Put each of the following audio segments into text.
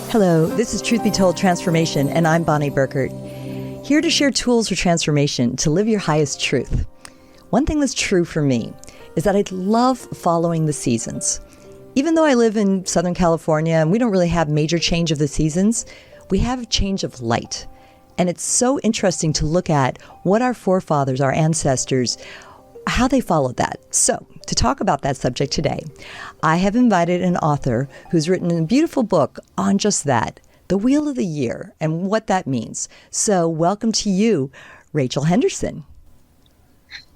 Hello, this is Truth Be Told Transformation, and I'm Bonnie Burkert, here to share tools for transformation to live your highest truth. One thing that's true for me is that I love following the seasons. Even though I live in Southern California and we don't really have major change of the seasons, we have a change of light. And it's so interesting to look at what our forefathers, our ancestors, how they followed that. So, to talk about that subject today, I have invited an author who's written a beautiful book on just that, the Wheel of the Year, and what that means. So, welcome to you, Raechel Henderson.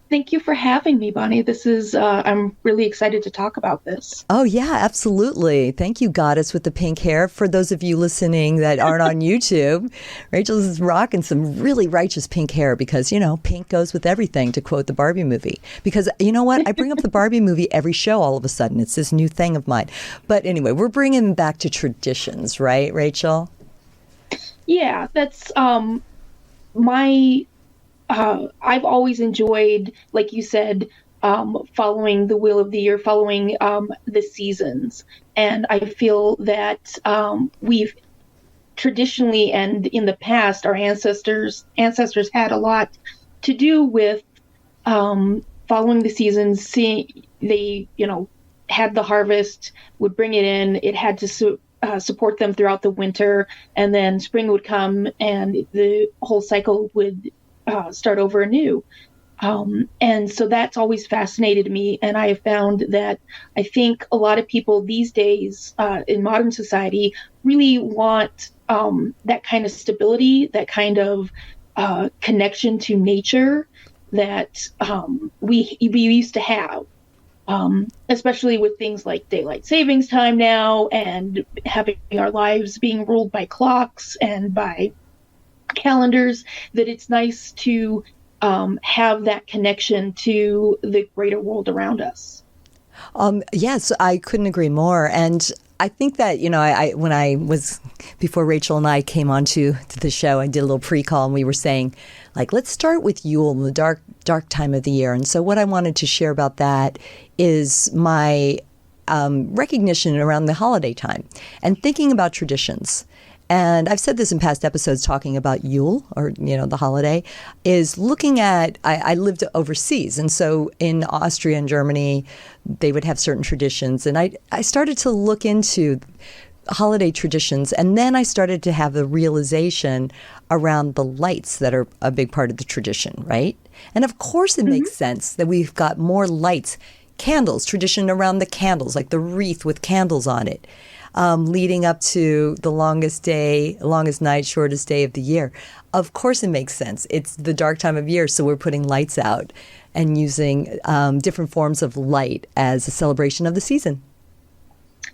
Thank you for having me, Bonnie. This is, I'm really excited to talk about this. Oh, yeah, absolutely. Thank you, Goddess with the pink hair. For those of you listening that aren't on YouTube, Rachel's rocking some really righteous pink hair because, you know, pink goes with everything, to quote the Barbie movie. Because, you know what? I bring up the Barbie movie every show all of a sudden. It's this new thing of mine. But anyway, we're bringing back to traditions, right, Raechel? Yeah, that's I've always enjoyed, like you said, following the Wheel of the Year, following the seasons. And I feel that we've traditionally and in the past, our ancestors had a lot to do with following the seasons. Seeing they, had the harvest, would bring it in. It had to support them throughout the winter, and then spring would come, and the whole cycle would start over anew. And so that's always fascinated me. And I have found that I think a lot of people these days in modern society really want that kind of stability, that kind of connection to nature that we used to have, especially with things like daylight savings time now and having our lives being ruled by clocks and by calendars, that it's nice to have that connection to the greater world around us. Yes, I couldn't agree more. And I think that, when I was, before Raechel and I came on to the show, I did a little pre-call and we were saying, let's start with Yule, the dark time of the year. And so what I wanted to share about that is my recognition around the holiday time and thinking about traditions. And I've said this in past episodes talking about Yule, or, the holiday, is looking at, I lived overseas. And so in Austria and Germany, they would have certain traditions. And I started to look into holiday traditions. And then I started to have the realization around the lights that are a big part of the tradition, right? And of course it makes sense that we've got more lights, candles, tradition around the candles, like the wreath with candles on it. Leading up to the longest night, shortest day of the year. Of course it makes sense. It's the dark time of year, so we're putting lights out and using different forms of light as a celebration of the season.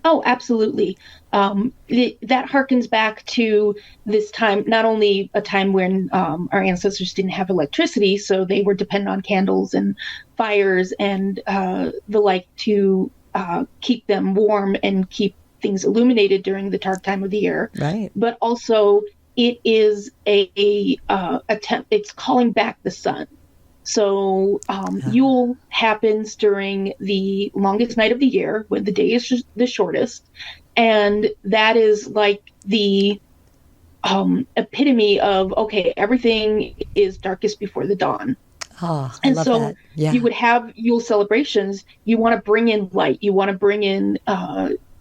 Oh, absolutely. That harkens back to this time, not only a time when our ancestors didn't have electricity, so they were dependent on candles and fires and the like to keep them warm and keep things illuminated during the dark time of the year. Right. But also it is a attempt, it's calling back the sun. So Yule happens during the longest night of the year when the day is the shortest. And that is like the epitome of, okay, everything is darkest before the dawn. Oh, I and love so that. Yeah. You would have Yule celebrations. You want to bring in light. You want to bring in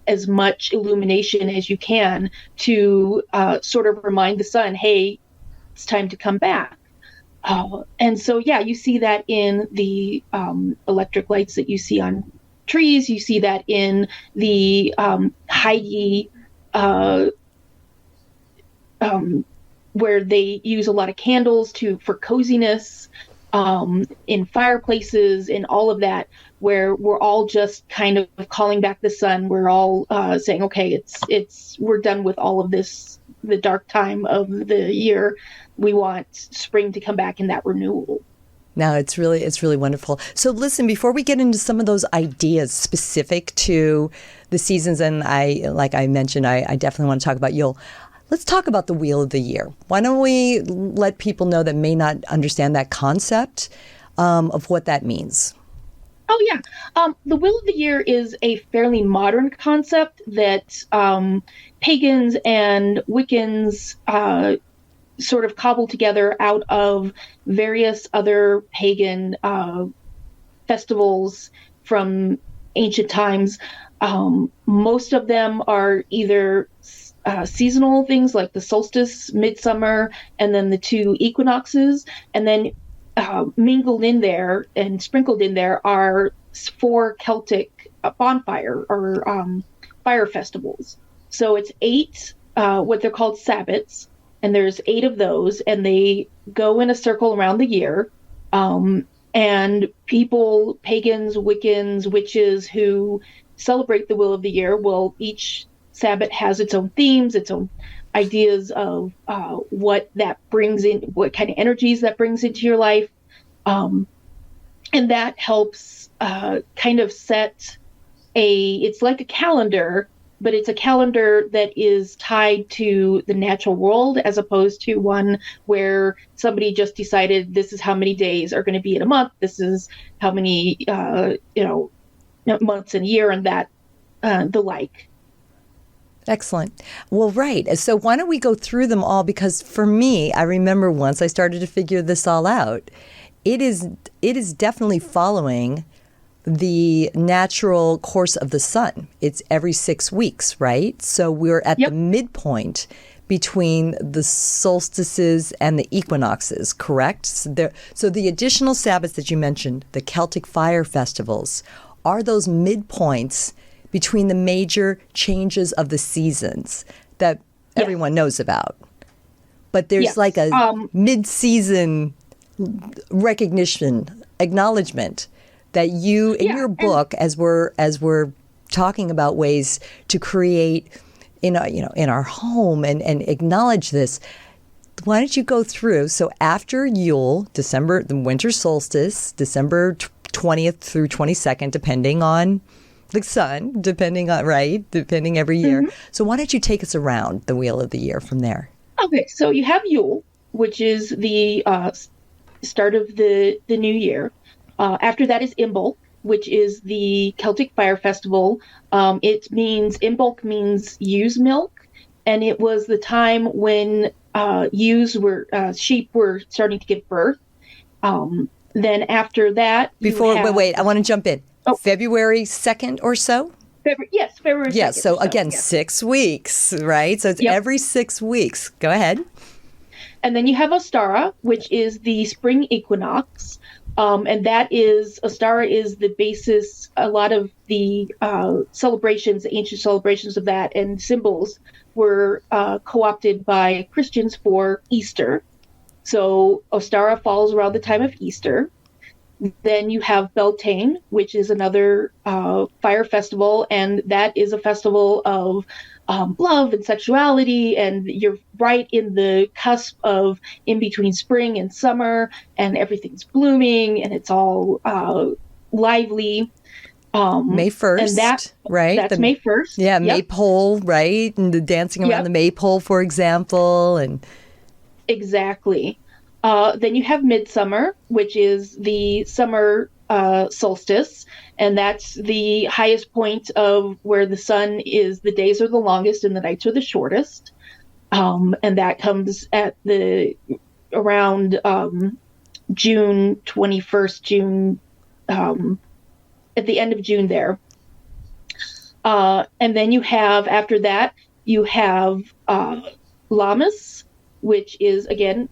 as much illumination as you can to sort of remind the sun, hey, it's time to come back. And so, you see that in the electric lights that you see on trees. You see that in the Heidi, where they use a lot of candles for coziness, in fireplaces, and all of that, where we're all just kind of calling back the sun. We're all saying, okay, we're done with all of this, the dark time of the year. We want spring to come back in that renewal. No, it's really wonderful. So listen, before we get into some of those ideas specific to the seasons, and like I mentioned, I definitely want to talk about Yule. Let's talk about the Wheel of the Year. Why don't we let people know that may not understand that concept of what that means? Oh yeah. The Wheel of the Year is a fairly modern concept that pagans and Wiccans sort of cobbled together out of various other pagan festivals from ancient times. Most of them are either seasonal things like the solstice, midsummer, and then the two equinoxes. And then mingled in there and sprinkled in there are four Celtic bonfire or fire festivals. So it's eight, what they're called sabbats, and there's eight of those, and they go in a circle around the year. And people, pagans, Wiccans, witches who celebrate the Wheel of the Year, well, each Sabbath has its own themes, its own ideas of what that brings in, what kind of energies that brings into your life. And that helps kind of set it's like a calendar, but it's a calendar that is tied to the natural world as opposed to one where somebody just decided this is how many days are going to be in a month. This is how many, months in a year and that, the like. Excellent. Well, right. So why don't we go through them all? Because for me, I remember once I started to figure this all out, it is definitely following the natural course of the sun. It's every 6 weeks, right? So we're at the midpoint between the solstices and the equinoxes, correct? So the additional Sabbats that you mentioned, the Celtic fire festivals, are those midpoints between the major changes of the seasons that everyone knows about. But there's like a mid-season recognition, acknowledgement that you, in your book, as we're talking about ways to create in our home and acknowledge this, why don't you go through? So after Yule, December, the winter solstice, December 20th through 22nd, depending on the sun, depending every year. Mm-hmm. So why don't you take us around the Wheel of the Year from there? Okay, so you have Yule, which is the start of the new year. After that is Imbolc, which is the Celtic Fire Festival. Imbolc means ewe's milk, and it was the time when sheep were starting to give birth. Then after that, wait, I want to jump in. February 2nd or so? February 2nd. Yes, so again, 6 weeks, right? So it's every 6 weeks. Go ahead. And then you have Ostara, which is the spring equinox. And that is, Ostara is the basis, a lot of the ancient celebrations of that and symbols were co-opted by Christians for Easter. So Ostara falls around the time of Easter. Then you have Beltane, which is another fire festival, and that is a festival of love and sexuality, and you're right in the cusp of in between spring and summer, and everything's blooming, and it's all lively. May 1st, right? That's May 1st. Yeah, maypole, right? And the dancing around the maypole, for example. And exactly. Then you have Midsummer, which is the summer solstice, and that's the highest point of where the sun is. The days are the longest and the nights are the shortest, and that comes at around June 21st, at the end of June there. And then after that you have Lammas, which is again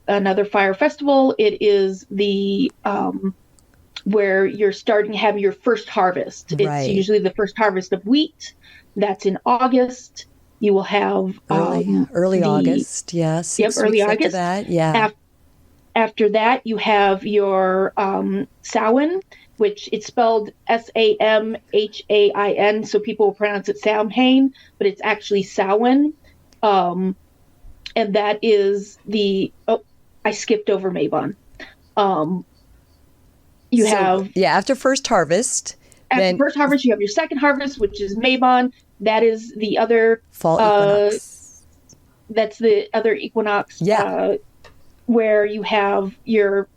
another fire festival. It is the where you're starting to have your first harvest. It's usually the first harvest of wheat. That's in August. You will have early August. Yes. Yeah, early August. That. Yeah. After that, you have your Samhain, which it's spelled Samhain, so people will pronounce it Samhain, but it's actually Samhain. And that is I skipped over Mabon. After first harvest. First harvest, you have your second harvest, which is Mabon. That is the other fall equinox. That's the other equinox. Yeah. where you have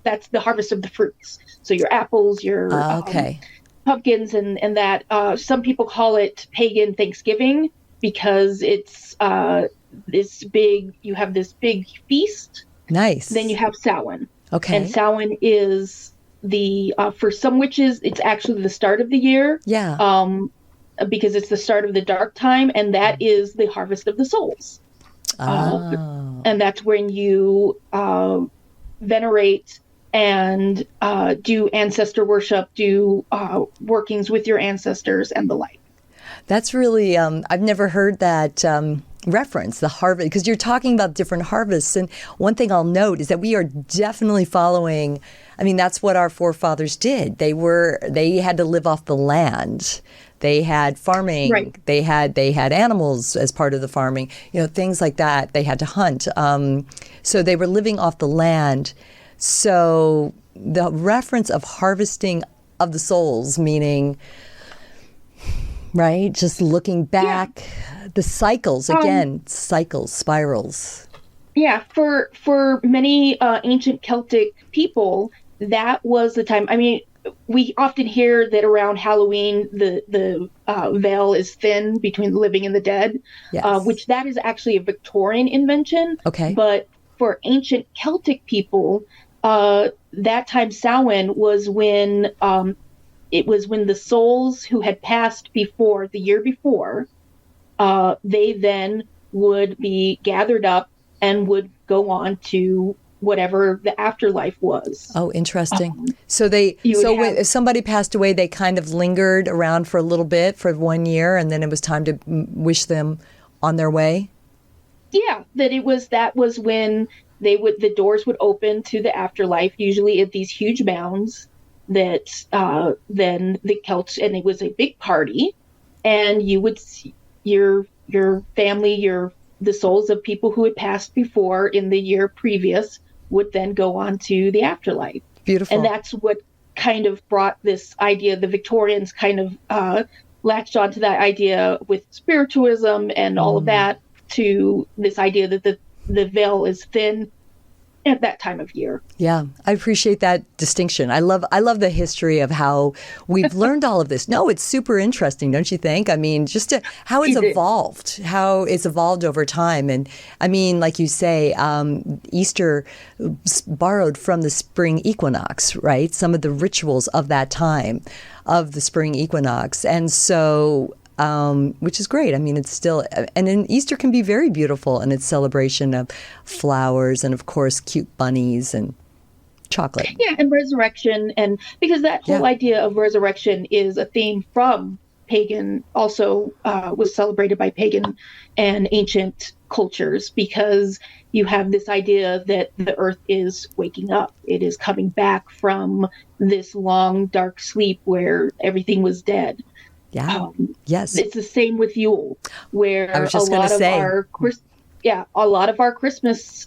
that's the harvest of the fruits. So your apples, your Okay. pumpkins, and that. Some people call it pagan Thanksgiving because it's this big. You have this big feast. Nice. Then you have Samhain. Okay. And Samhain is the for some witches, it's actually the start of the year. Yeah. Because it's the start of the dark time, and that is the harvest of the souls. Oh. And that's when you venerate and do ancestor worship, do workings with your ancestors and the like. That's really, I've never heard that reference, the harvest, because you're talking about different harvests. And one thing I'll note is that we are definitely following, I mean, that's what our forefathers did. They had to live off the land. They had farming. Right. They had animals as part of the farming, things like that. They had to hunt. So they were living off the land. So the reference of harvesting of the souls, meaning, right, just looking back, the cycles, again, spirals. Yeah, for many ancient Celtic people, that was the time. I mean, we often hear that around Halloween, the veil is thin between the living and the dead, Yes. which that is actually a Victorian invention. Okay. But for ancient Celtic people, that time Samhain was when the souls who had passed the year before, they then would be gathered up and would go on to whatever the afterlife was. Oh, interesting. So if somebody passed away, they kind of lingered around for a little bit, for 1 year, and then it was time to wish them on their way? Yeah, that was when the doors would open to the afterlife, usually at these huge mounds that then the Celts, and it was a big party, and you would see your family, the souls of people who had passed before in the year previous would then go on to the afterlife. Beautiful. And that's what kind of brought this idea. The Victorians kind of latched onto that idea with spiritualism and all of that, to this idea that the veil is thin at that time of year. Yeah, I appreciate that distinction. I love the history of how we've learned all of this. No, it's super interesting, don't you think? I mean, just how it's evolved over time. And I mean, like you say, Easter borrowed from the spring equinox, right? Some of the rituals of that time, of the spring equinox. And so which is great. I mean, it's still, and then Easter can be very beautiful in its celebration of flowers and, of course, cute bunnies and chocolate. Yeah, and resurrection, and because that whole idea of resurrection is a theme from pagan, also was celebrated by pagan and ancient cultures, because you have this idea that the earth is waking up. It is coming back from this long, dark sleep where everything was dead. Yeah. Yes. It's the same with Yule, where I was just going to say, a lot of our Christmas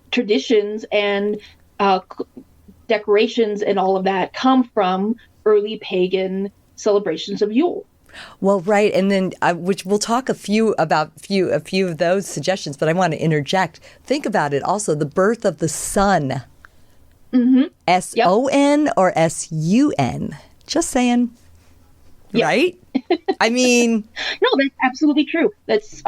traditions and decorations and all of that come from early pagan celebrations of Yule. Well, right, and then which we'll talk a few of those suggestions, but I want to interject. Think about it also, the birth of the sun. Mm-hmm. S-O-N or S-U-N. Just saying. Yep. Right? I mean... No, that's absolutely true. That's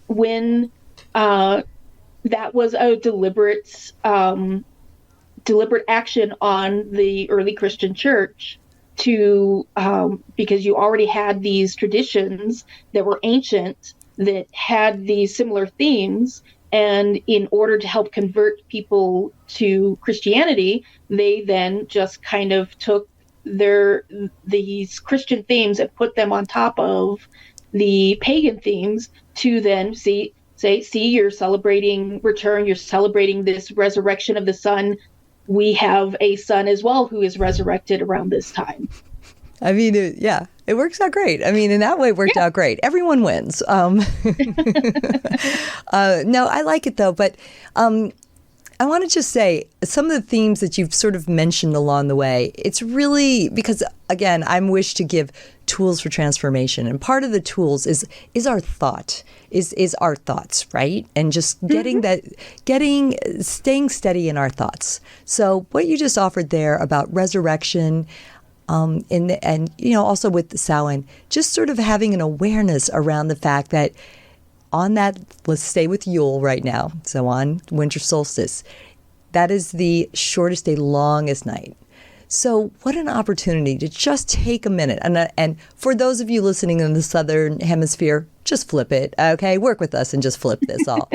when that was a deliberate action on the early Christian church to because you already had these traditions that were ancient that had these similar themes, and in order to help convert people to Christianity, they then just kind of took these Christian themes and put them on top of the pagan themes to then see, you're celebrating return, you're celebrating this resurrection of the sun. We have a son as well who is resurrected around this time. I mean, it works out great. I mean, in that way, it worked out great. Everyone wins. No, I like it though, but I want to just say some of the themes that you've sort of mentioned along the way, it's really because, again, I'm wished to give tools for transformation. And part of the tools is our thought, is our thoughts, right? And just staying steady in our thoughts. So what you just offered there about resurrection, and also with the Samhain, just sort of having an awareness around the fact that on that, let's stay with Yule right now. So on winter solstice, that is the shortest day, longest night. So what an opportunity to just take a minute. And for those of you listening in the Southern Hemisphere, just flip it, okay? Work with us and just flip this all.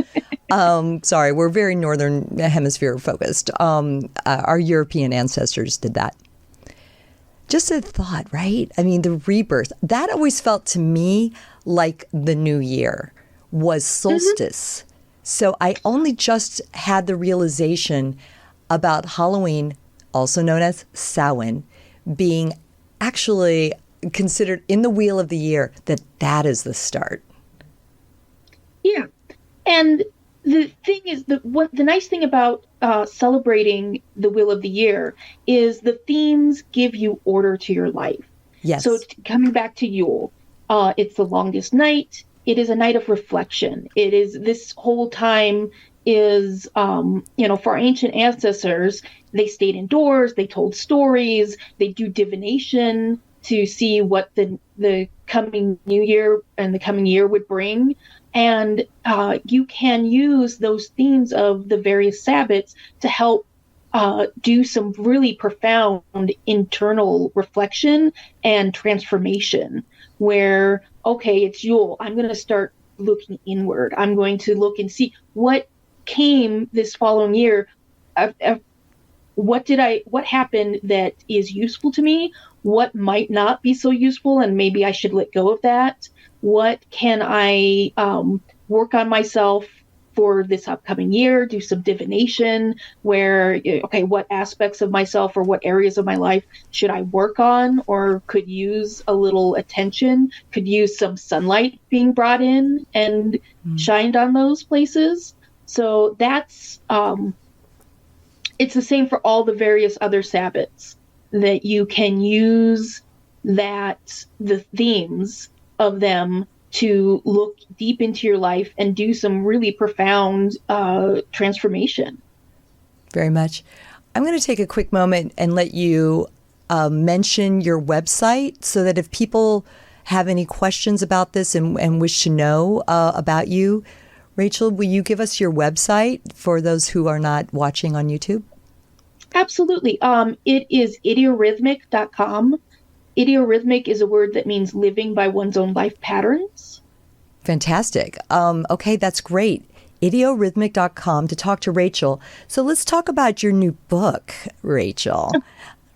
Sorry, we're very Northern Hemisphere focused. Our European ancestors did that. Just a thought, right? I mean, the rebirth, that always felt to me like the new year was solstice. So I only just had the realization about Halloween, also known as Samhain, being actually considered in the wheel of the year, that is the start. Yeah. And the thing is, the nice thing about celebrating the wheel of the year is the themes give you order to your life. Yes. So coming back to Yule, it's the longest night. It is a night of reflection. It is, this whole time is, for our ancient ancestors, they stayed indoors, they told stories, they do divination to see what the coming new year and the coming year would bring. And you can use those themes of the various Sabbats to help do some really profound internal reflection and transformation where, okay, it's Yule. I'm going to start looking inward. I'm going to look and see what came this following year. What happened that is useful to me? What might not be so useful? And maybe I should let go of that. What can I work on myself for this upcoming year? Do some divination where, okay, what aspects of myself or what areas of my life should I work on or could use a little attention, could use some sunlight being brought in and shined on those places. So that's, it's the same for all the various other Sabbats, that you can use the themes of them to look deep into your life and do some really profound transformation. Very much. I'm going to take a quick moment and let you mention your website so that if people have any questions about this and wish to know about you, Raechel, will you give us your website for those who are not watching on YouTube? Absolutely. It is idiorhythmic.com. Idiorhythmic is a word that means living by one's own life patterns. Fantastic. Okay, that's great. Idiorhythmic.com to talk to Raechel. So let's talk about your new book, Raechel,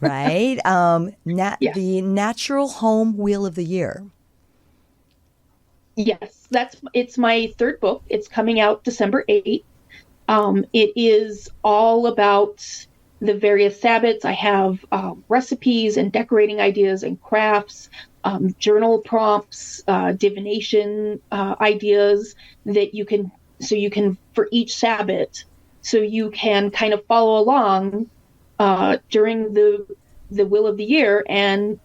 right? Yes. The Natural Home Wheel of the Year. Yes, it's my third book. It's coming out December 8th. It is all about the various Sabbats. I have recipes and decorating ideas and crafts, journal prompts, divination ideas that you can for each Sabbat, so you can kind of follow along during the wheel of the year and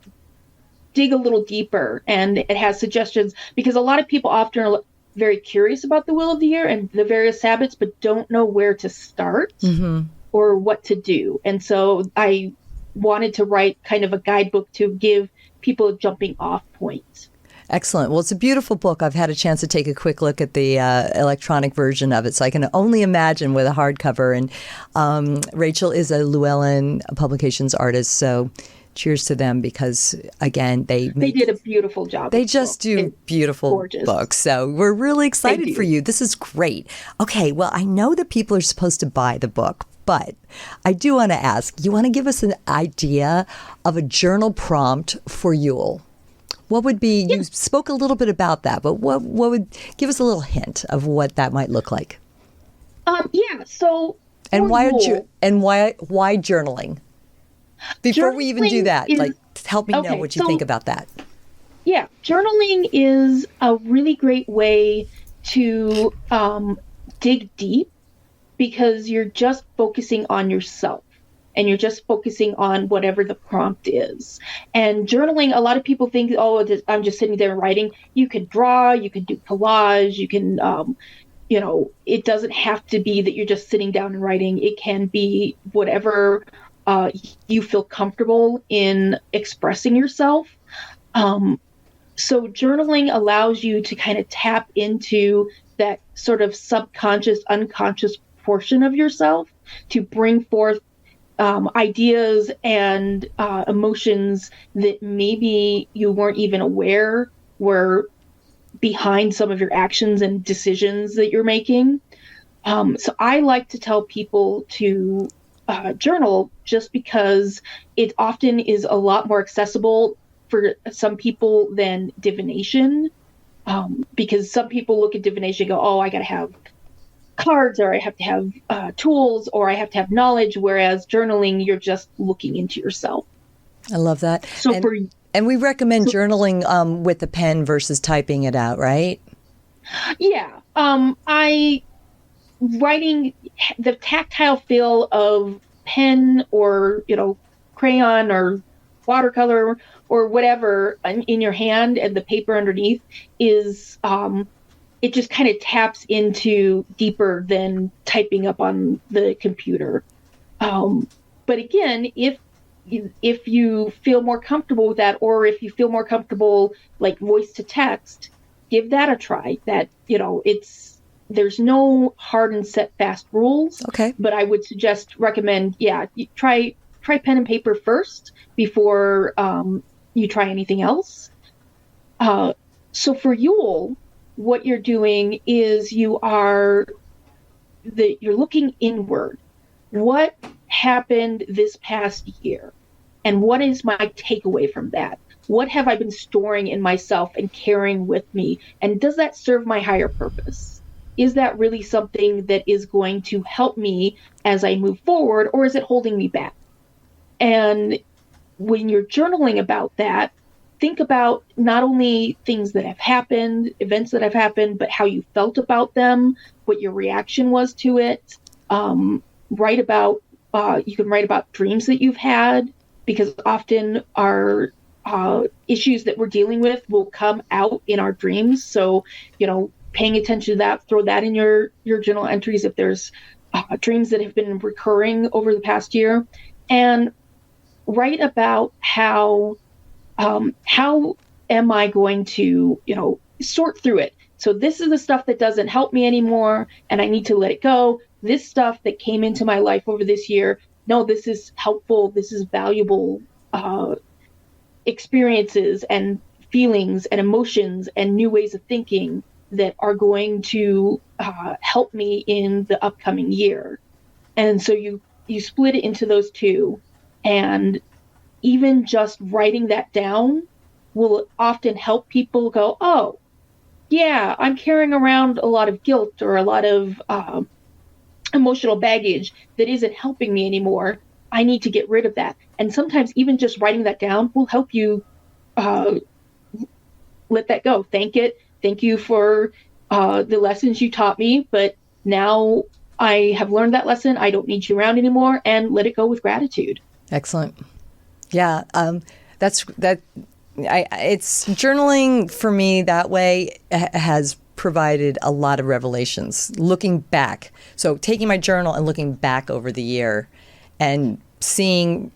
dig a little deeper. And it has suggestions because a lot of people often are very curious about the wheel of the year and the various Sabbats, but don't know where to start. Or what to do. And so I wanted to write kind of a guidebook to give people a jumping off point. Excellent. Well, it's a beautiful book. I've had a chance to take a quick look at the electronic version of it, so I can only imagine with a hardcover. And Raechel is a Llewellyn Publications artist, so cheers to them because, again, they did a beautiful job. They just do beautiful gorgeous books. So we're really excited for you. This is great. Okay, well, I know that people are supposed to buy the book, but I do want to ask, you want to give us an idea of a journal prompt for Yule? What would be, you spoke a little bit about that, but what would, give us a little hint of what that might look like? So. And why journaling? Before we even do that, help me know what you think about that. Yeah, journaling is a really great way to dig deep because you're just focusing on yourself. and you're just focusing on whatever the prompt is. And journaling, a lot of people think, oh, I'm just sitting there and writing. You could draw, you could do collage, you can, it doesn't have to be that you're just sitting down and writing. It can be whatever you feel comfortable in expressing yourself. So journaling allows you to kind of tap into that sort of subconscious, unconscious portion of yourself to bring forth ideas and emotions that maybe you weren't even aware were behind some of your actions and decisions that you're making. So I like to tell people to journal just because it often is a lot more accessible for some people than divination. Because some people look at divination and go, oh, I got to have cards, or I have to have tools, or I have to have knowledge, whereas journaling, you're just looking into yourself. I love that. So and we recommend journaling with a pen versus typing it out, right? Yeah. Writing, the tactile feel of pen or, crayon or watercolor or whatever in your hand and the paper underneath is, it just kind of taps into deeper than typing up on the computer. But again, if you feel more comfortable with that, or if you feel more comfortable like voice to text, give that a try. That, there's no hard and set fast rules. Okay. But I would recommend, try pen and paper first before you try anything else. So for Yule, what you're doing is you're looking inward. What happened this past year? And what is my takeaway from that? What have I been storing in myself and carrying with me? And does that serve my higher purpose? Is that really something that is going to help me as I move forward, or is it holding me back? And when you're journaling about that, think about not only things that have happened, events that have happened, but how you felt about them, what your reaction was to it. You can write about dreams that you've had, because often our issues that we're dealing with will come out in our dreams. So, paying attention to that, throw that in your journal entries if there's dreams that have been recurring over the past year, and write about how am I going to, sort through it. So this is the stuff that doesn't help me anymore, and I need to let it go. This stuff that came into my life over this year, no, this is helpful. This is valuable experiences and feelings and emotions and new ways of thinking that are going to help me in the upcoming year. And so you split it into those two, and even just writing that down will often help people go, oh, yeah, I'm carrying around a lot of guilt or a lot of emotional baggage that isn't helping me anymore. I need to get rid of that. And sometimes even just writing that down will help you let that go. Thank you for the lessons you taught me, but now I have learned that lesson. I don't need you around anymore, and let it go with gratitude. Excellent. Yeah, it's journaling for me that way has provided a lot of revelations looking back. So taking my journal and looking back over the year and seeing,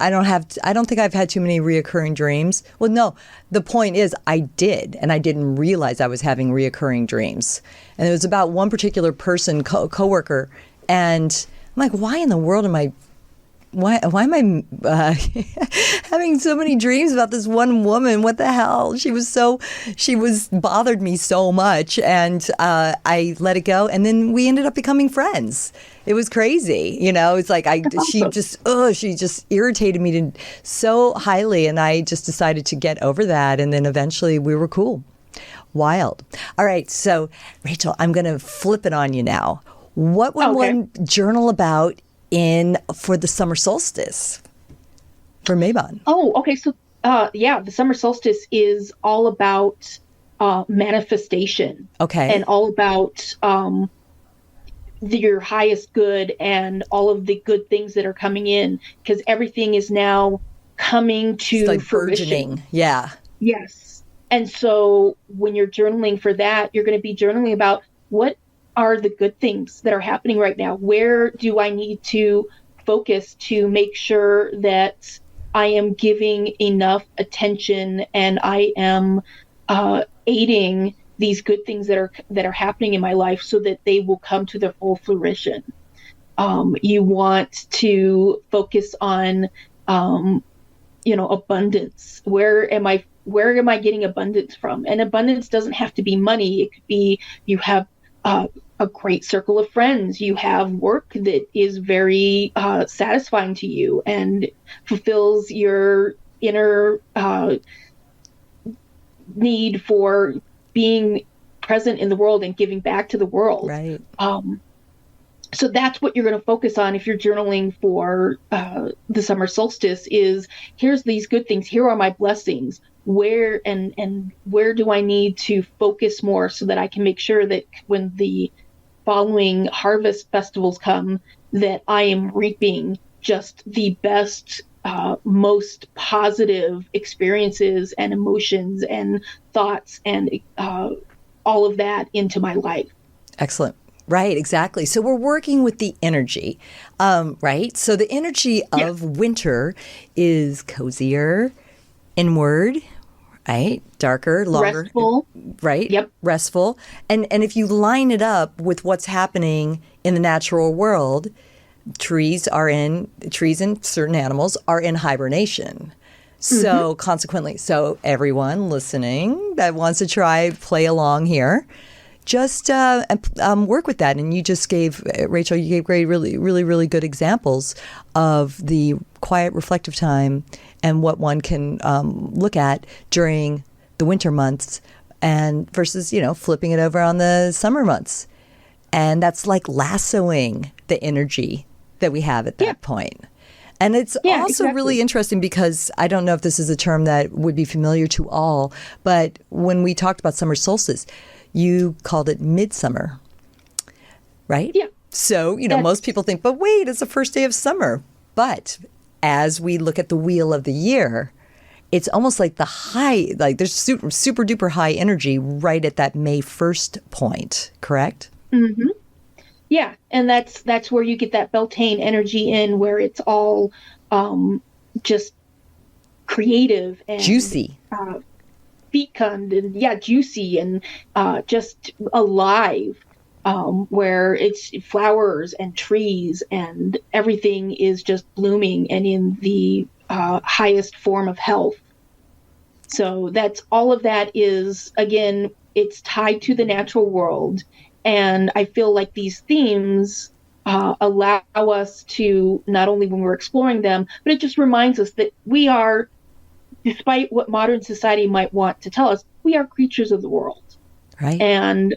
I don't think I've had too many reoccurring dreams. Well, no, the point is I did, and I didn't realize I was having reoccurring dreams. And it was about one particular person, coworker, and I'm like, why in the world am I am I having so many dreams about this one woman? What the hell? She bothered me so much, and I let it go. And then we ended up becoming friends. It was crazy. It's like she just irritated me so highly. And I just decided to get over that. And then eventually we were cool. Wild. All right. So Raechel, I'm going to flip it on you now. What would one journal about for the summer solstice for Mabon? Oh, okay. So, the summer solstice is all about manifestation. Okay. And all about your highest good and all of the good things that are coming in, because everything is now coming to It's like fruition. burgeoning. Yeah. Yes. And so when you're journaling for that, you're going to be journaling about what are the good things that are happening right now? Where do I need to focus to make sure that I am giving enough attention and I am aiding these good things that are happening in my life so that they will come to their full fruition. You want to focus on, abundance. Where am I getting abundance from? And abundance doesn't have to be money. It could be you have a great circle of friends. You have work that is very satisfying to you and fulfills your inner need for being present in the world and giving back to the world. Right. So that's what you're going to focus on if you're journaling for the summer solstice is, here's these good things. Here are my blessings. Where do I need to focus more so that I can make sure that when the following harvest festivals come, that I am reaping just the best, most positive experiences and emotions and thoughts and all of that into my life. Excellent. Right, exactly. So we're working with the energy, right? So the energy of winter is cozier, inward, right? Darker, longer. Restful. Right? Yep. Restful. And if you line it up with what's happening in the natural world, trees and certain animals are in hibernation. So consequently, so everyone listening that wants to play along here, just work with that. And you just gave, Raechel, you gave really good examples of the quiet, reflective time and what one can look at during the winter months and versus, flipping it over on the summer months. And that's like lassoing the energy that we have at that point. And it's also really interesting because I don't know if this is a term that would be familiar to all, but when we talked about summer solstice, you called it midsummer, right? Yeah. So, most people think, but wait, it's the first day of summer. But as we look at the wheel of the year, it's almost like the high, like there's super duper high energy right at that May 1st point, correct? Mm-hmm. Yeah. And that's where you get that Beltane energy in, where it's all just creative and juicy. Fecund and juicy and just alive, where it's flowers and trees and everything is just blooming and in the highest form of health. So that's all of that is, again, it's tied to the natural world. And I feel like these themes allow us to, not only when we're exploring them, but it just reminds us that we are, despite what modern society might want to tell us, we are creatures of the world. Right. And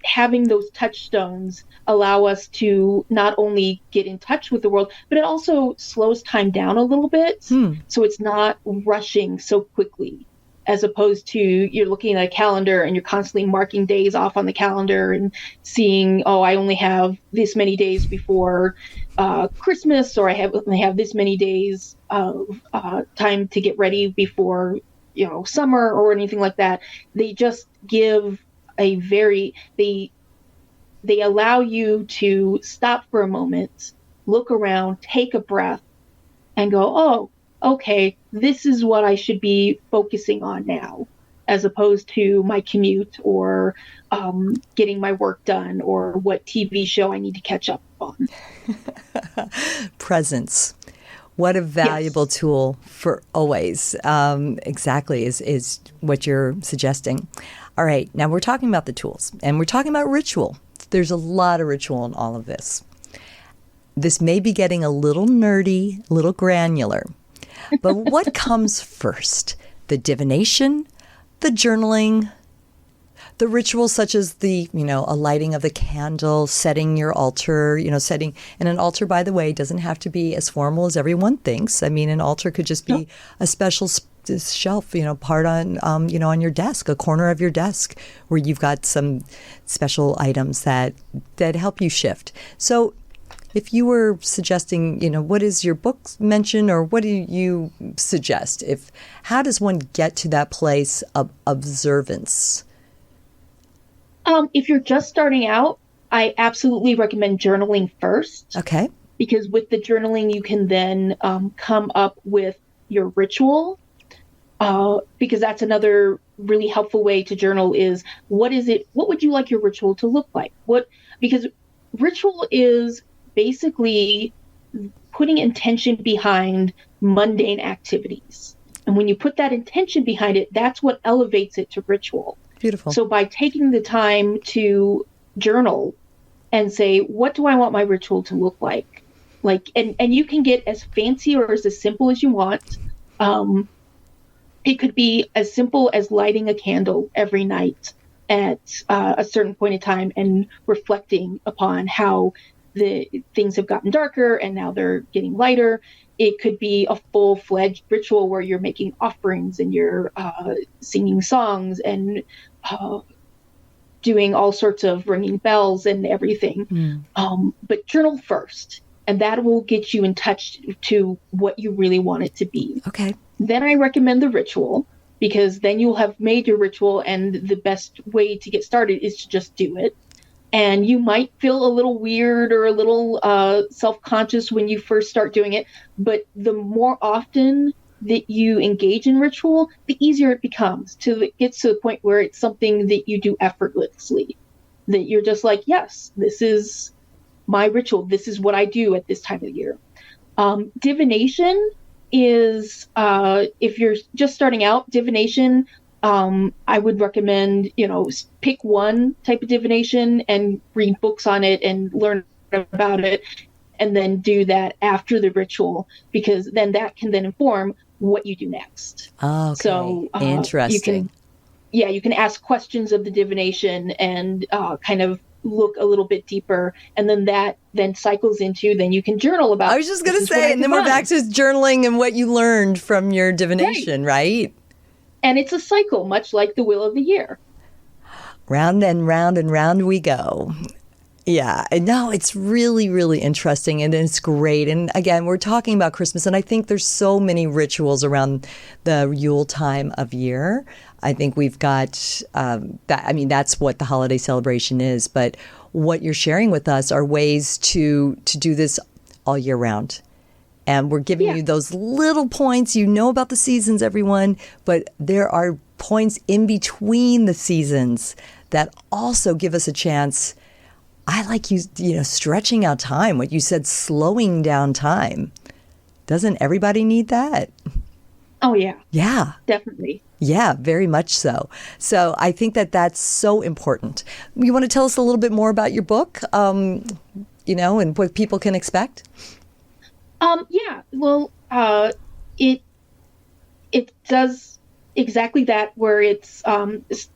having those touchstones allow us to not only get in touch with the world, but it also slows time down a little bit. So it's not rushing so quickly, as opposed to you're looking at a calendar and you're constantly marking days off on the calendar and seeing, I only have this many days before Christmas, or I only have this many days of time to get ready before, summer or anything like that. They just give they allow you to stop for a moment, look around, take a breath, and go, okay, this is what I should be focusing on now, as opposed to my commute or getting my work done or what TV show I need to catch up on. Presence. What a valuable tool for always. Exactly is what you're suggesting. All right. Now we're talking about the tools and we're talking about ritual. There's a lot of ritual in all of this. This may be getting a little nerdy, a little granular. But what comes first? The divination, the journaling, the rituals such as a lighting of the candle, setting your altar, setting. And an altar, by the way, doesn't have to be as formal as everyone thinks. I mean, an altar could just be a special this shelf, part on, on your desk, a corner of your desk where you've got some special items that help you shift. So if you were suggesting, what is your book mention, or what do you suggest? How does one get to that place of observance? If you're just starting out, I absolutely recommend journaling first. Okay. Because with the journaling, you can then come up with your ritual. Because that's another really helpful way to journal is, what would you like your ritual to look like? Because ritual is basically putting intention behind mundane activities. And when you put that intention behind it, that's what elevates it to ritual. Beautiful. So by taking the time to journal and say, what do I want my ritual to look like? And you can get as fancy or as simple as you want. It could be as simple as lighting a candle every night at a certain point in time and reflecting upon how the things have gotten darker and now they're getting lighter. It could be a full-fledged ritual where you're making offerings and you're singing songs and doing all sorts of ringing bells and everything. But journal first, and that will get you in touch to what you really want it to be. Okay. Then I recommend the ritual, because then you'll have made your ritual, and the best way to get started is to just do it. And you might feel a little weird or a little self-conscious when you first start doing it, but the more often that you engage in ritual, the easier it becomes, till it gets to the point where it's something that you do effortlessly, that you're just like, yes, this is my ritual. This is what I do at this time of the year. Divination is, if you're just starting out, divination, I would recommend, pick one type of divination and read books on it and learn about it, and then do that after the ritual, because then that can then inform what you do next. Okay. So interesting. You can ask questions of the divination and kind of look a little bit deeper, and then that cycles into, then you can journal about. I was just going to say, and then we're back to journaling and what you learned from your divination, right? And it's a cycle, much like the Wheel of the Year. Round and round and round we go. Yeah, and no, it's really, really interesting, and it's great. And again, we're talking about Christmas, and I think there's so many rituals around the Yule time of year. I think we've got that. I mean, that's what the holiday celebration is. But what you're sharing with us are ways to do this all year round. And we're giving you those little points. You know about the seasons, everyone, but there are points in between the seasons that also give us a chance. I like stretching out time. What you said, slowing down time. Doesn't everybody need that? Oh, yeah. Yeah. Definitely. Yeah, very much so. So I think that's so important. You want to tell us a little bit more about your book, and what people can expect? Yeah. Well, it does exactly that, where it's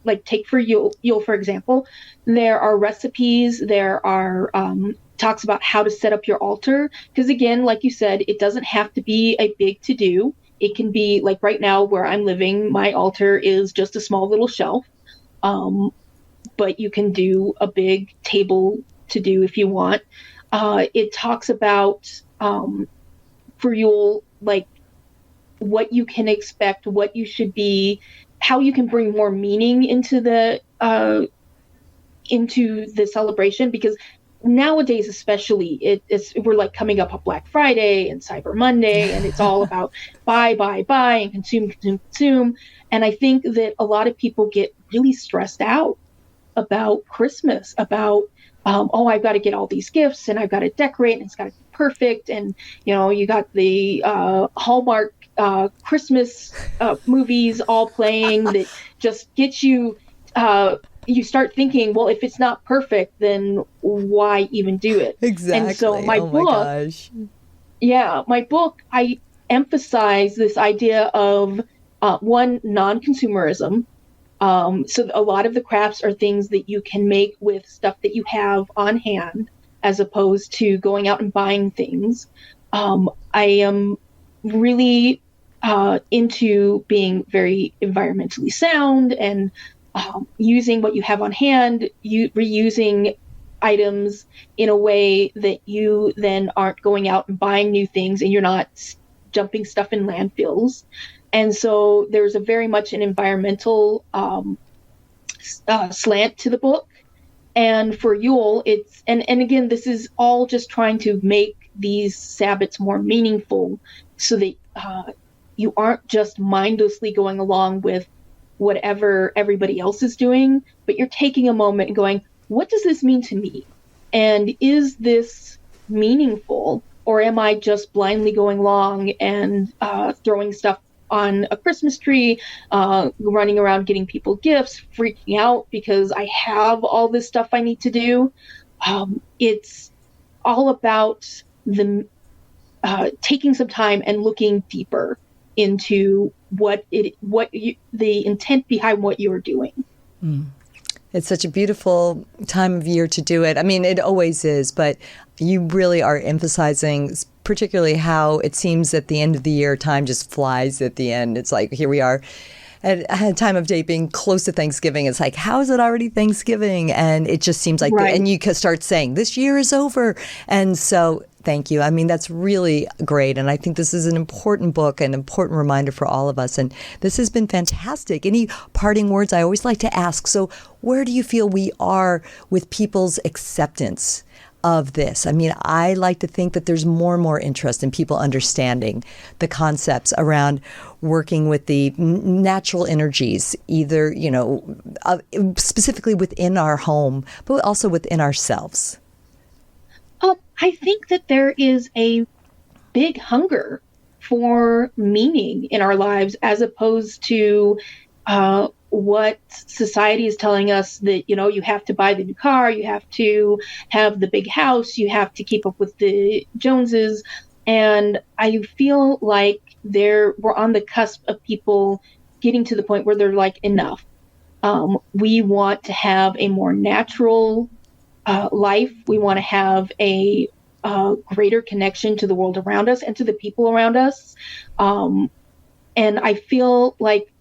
like, take for Yule, for example, there are recipes, there are talks about how to set up your altar. Because again, like you said, it doesn't have to be a big to-do. It can be like right now where I'm living, my altar is just a small little shelf. But you can do a big table to do if you want. It talks about for Yule, like what you can expect, what you should be, how you can bring more meaning into the celebration, because nowadays especially we're like coming up on Black Friday and Cyber Monday, and it's all about buy and consume. And I think that a lot of people get really stressed out about Christmas, about I've got to get all these gifts and I've got to decorate and it's got to be perfect, and you got the Hallmark Christmas movies all playing that just get you. You start thinking, well, if it's not perfect, then why even do it? Exactly. And so my book, I emphasize this idea of one, non-consumerism. So a lot of the crafts are things that you can make with stuff that you have on hand, as opposed to going out and buying things. I am really into being very environmentally sound and using what you have on hand, reusing items in a way that you then aren't going out and buying new things and you're not dumping stuff in landfills. And so there's a very much an environmental slant to the book. And for Yule, it's, and again, this is all just trying to make these Sabbats more meaningful so that you aren't just mindlessly going along with whatever everybody else is doing, but you're taking a moment and going, what does this mean to me? And is this meaningful? Or am I just blindly going along and throwing stuff on a Christmas tree, running around getting people gifts, freaking out because I have all this stuff I need to do? It's all about the taking some time and looking deeper into the intent behind what you're doing. It's such a beautiful time of year to do it. I mean, it always is, but you really are emphasizing particularly how it seems at the end of the year, time just flies at the end. It's like, here we are at a time of day being close to Thanksgiving. It's like, how is it already Thanksgiving? And it just seems like, right. And you can start saying, this year is over. And so thank you. I mean, that's really great. And I think this is an important book, an important reminder for all of us. And this has been fantastic. Any parting words? I always like to ask, so where do you feel we are with people's acceptance of this? I mean, I like to think that there's more and more interest in people understanding the concepts around working with the natural energies, either, specifically within our home, but also within ourselves. I think that there is a big hunger for meaning in our lives, as opposed to what society is telling us that, you have to buy the new car, you have to have the big house, you have to keep up with the Joneses. And I feel like we're on the cusp of people getting to the point where they're like, enough. We want to have a more natural life. We want to have a greater connection to the world around us and to the people around us. And I feel like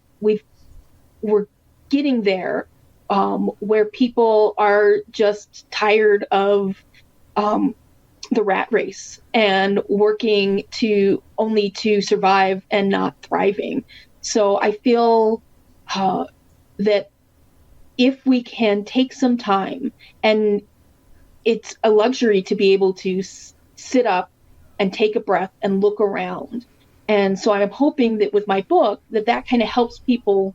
we're getting there, where people are just tired of the rat race and working only to survive and not thriving. So I feel that if we can take some time, and it's a luxury to be able to sit up and take a breath and look around. And so I'm hoping that with my book, that kind of helps people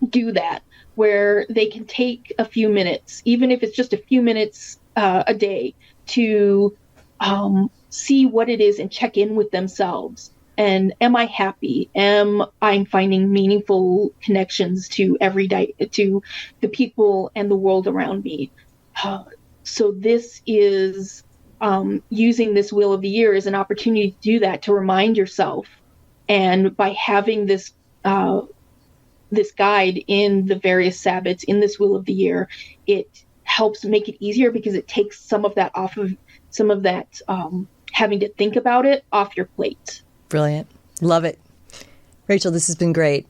do that, where they can take a few minutes, even if it's just a few minutes a day, to see what it is and check in with themselves. And am I happy? Am I finding meaningful connections to to the people and the world around me? So this is using this Wheel of the Year as an opportunity to do that, to remind yourself. And by having this this guide in the various Sabbats in this Wheel of the Year, it helps make it easier, because it takes some of that having to think about it off your plate. Brilliant. Love it. Raechel, this has been great.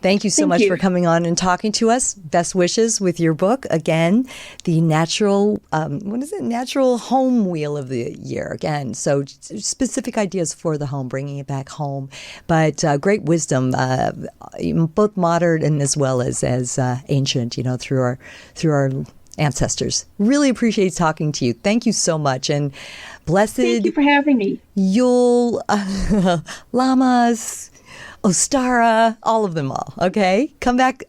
Thank you so much for coming on and talking to us. Best wishes with your book. Again, the natural home Wheel of the Year. Again, so specific ideas for the home, bringing it back home. But great wisdom, both modern and as well as ancient, through our ancestors. Really appreciate talking to you. Thank you so much. And blessed. Thank you for having me. Yule, Llamas, Ostara, all of them all. Okay, come back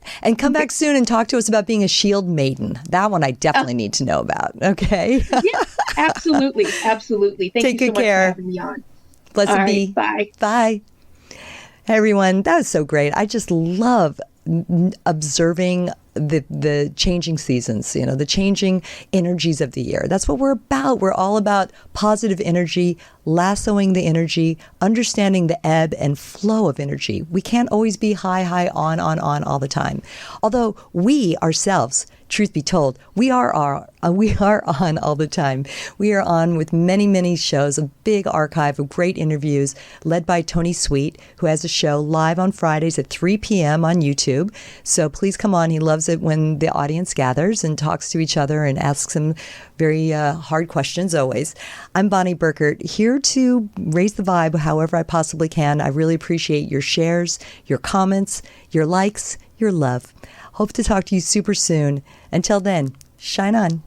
soon and talk to us about being a shield maiden. That one I definitely need to know about. Okay. Yes, absolutely. Thank you so much for having me on. Blessed be. Bye. Bye. Hey everyone, that was so great. I just love observing the changing seasons, the changing energies of the year. That's what we're about. We're all about positive energy, lassoing the energy, understanding the ebb and flow of energy. We can't always be high, on all the time. Although we ourselves, truth be told, we are on all the time. We are on with many, many shows, a big archive of great interviews led by Tony Sweet, who has a show live on Fridays at 3 p.m. on YouTube. So please come on. He loves it when the audience gathers and talks to each other and asks some very hard questions always. I'm Bonnie Burkert, here to raise the vibe however I possibly can. I really appreciate your shares, your comments, your likes, your love. Hope to talk to you super soon. Until then, shine on.